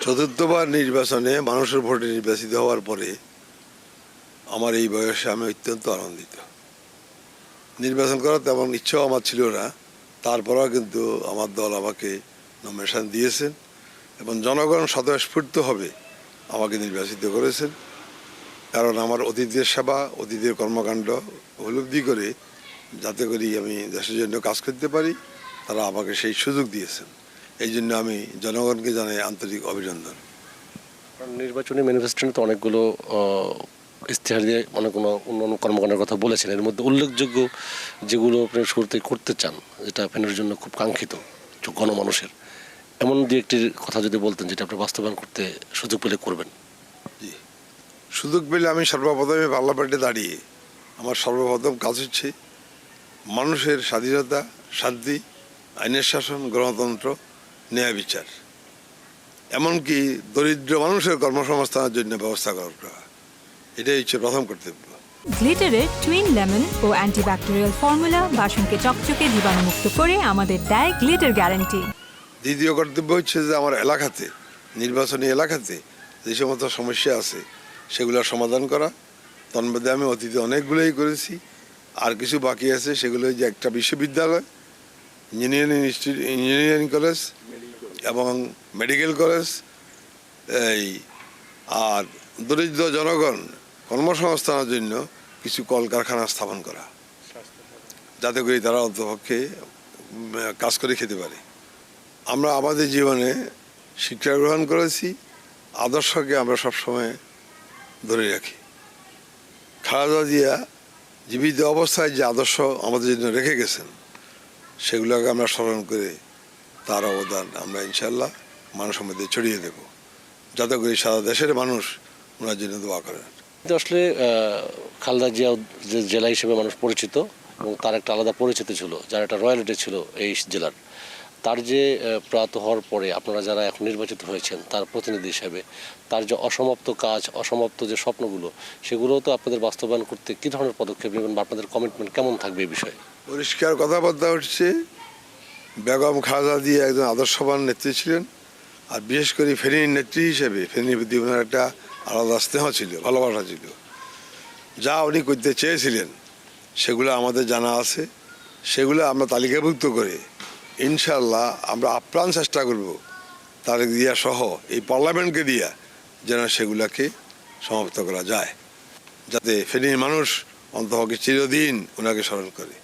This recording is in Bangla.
চতুর্থবার নির্বাচনে মানুষের ভোটে নির্বাচিত হওয়ার পরে আমার এই বয়সে আমি অত্যন্ত আনন্দিত। নির্বাচন করার তেমন ইচ্ছাও আমার ছিল না, তারপরেও কিন্তু আমার দল আমাকে নমিনেশন দিয়েছেন এবং জনগণ স্বতঃস্ফূর্তভাবে আমাকে নির্বাচিত করেছেন। কারণ আমার অতীতের সেবা, অতীতের কর্মকাণ্ড উপলব্ধি করে যাতে করি আমি দেশের জন্য কাজ করতে পারি, তারা আমাকে সেই সুযোগ দিয়েছেন। এই জন্য আমি জনগণকে জানাই আন্তরিক অভিনন্দন। নির্বাচনী ম্যানিফেস্টোতে তো অনেকগুলো ইশতেহার দিয়ে অনেকগুলো উন্নয়ন কর্মকাণ্ডের কথা বলেছেন। এর মধ্যে উল্লেখযোগ্য যেগুলো আপনি শুরুতে করতে চান, যেটা ফেনীর জন্য খুব কাঙ্ক্ষিত গণমানুষের, এমন দু একটির কথা যদি বলতেন যেটা আপনি বাস্তবায়ন করতে সুযোগ পেলে করবেন। জি, সুযোগ পেলে আমি সর্বপ্রথমে পার্লামেন্টে দাঁড়িয়ে আমার সর্বপ্রথম কাজ হচ্ছে মানুষের স্বাধীনতা, শান্তি, আইনের শাসন, গণতন্ত্র, ন্যায় বিচার, এমনকি দরিদ্র মানুষের কর্মসংস্থানের জন্য ব্যবস্থা করা। এটাই হচ্ছে প্রথম কর্তব্য। গ্লিটারের টুইন লেমন ও অ্যান্টিব্যাকটেরিয়াল ফর্মুলা বাসনকে চকচকে জীবাণুমুক্ত করে আমাদের দেয় গ্লিটার গ্যারান্টি। দ্বিতীয় কর্তব্য হচ্ছে যে আমার এলাকাতে, নির্বাচনী এলাকাতে যে সমস্ত সমস্যা আছে সেগুলোর সমাধান করা। তন্মধ্যে আমি অতীতে অনেকগুলোই করেছি, আর কিছু বাকি আছে। সেগুলো যে একটা বিশ্ববিদ্যালয়, ইঞ্জিনিয়ারিং কলেজ এবং মেডিকেল কলেজ, এই আর দরিদ্র জনগণ কর্মসংস্থানের জন্য কিছু কলকারখানা স্থাপন করা, যাতে করে তারা অন্তপক্ষে কাজ করে খেতে পারে। আমরা আমাদের জীবনে শিক্ষা গ্রহণ করেছি, আদর্শকে আমরা সবসময় ধরে রাখি। খালেদা জিয়া জীবিত অবস্থায় যে আদর্শ আমাদের জন্য রেখে গেছেন, সেগুলোকে আমরা স্মরণ করে তার অবদান আমরা ইনশাল্লাহ মানুষের মধ্যে ছড়িয়ে দেব, যাতে করে সারা দেশের মানুষ ওনার জন্য দোয়া করেন। আসলে খালেদা জিয়া যে জেলা হিসেবে মানুষ পরিচিত এবং তার একটা আলাদা পরিচিতি ছিল, যার একটা রয়্যালিটি ছিল এই জেলার। তার যে প্রয়াত হওয়ার পরে আপনারা যারা এখন নির্বাচিত হয়েছেন তার প্রতিনিধি হিসেবে তার যে অসমাপ্ত কাজ, অসমাপ্ত যে স্বপ্নগুলো, সেগুলোও তো আপনাদের বাস্তবায়ন করতে কী ধরনের পদক্ষেপ নেবেন বা আপনাদের কমিটমেন্ট কেমন থাকবে এই বিষয়ে? পরিষ্কার কথাবার্তা হচ্ছে, বেগম খালেদা জিয়া একজন আদর্শবান নেত্রী ছিলেন, আর বিশেষ করে ফেনীর নেত্রী হিসেবে ফেনীর প্রতি ওনার একটা আলাদা স্নেহ ছিল, ভালোবাসা ছিল। যা উনি করতে চেয়েছিলেন সেগুলো আমাদের জানা আছে। সেগুলো আমরা তালিকাভুক্ত করে ইনশাল্লাহ আমরা আপ্রাণ চেষ্টা করব তার দিয়া সহ এই পার্লামেন্টকে দিয়া যেন সেগুলাকে সমাপ্ত করা যায়, যাতে ফেনীর মানুষ অন্ততপক্ষে চিরদিন ওনাকে স্মরণ করে।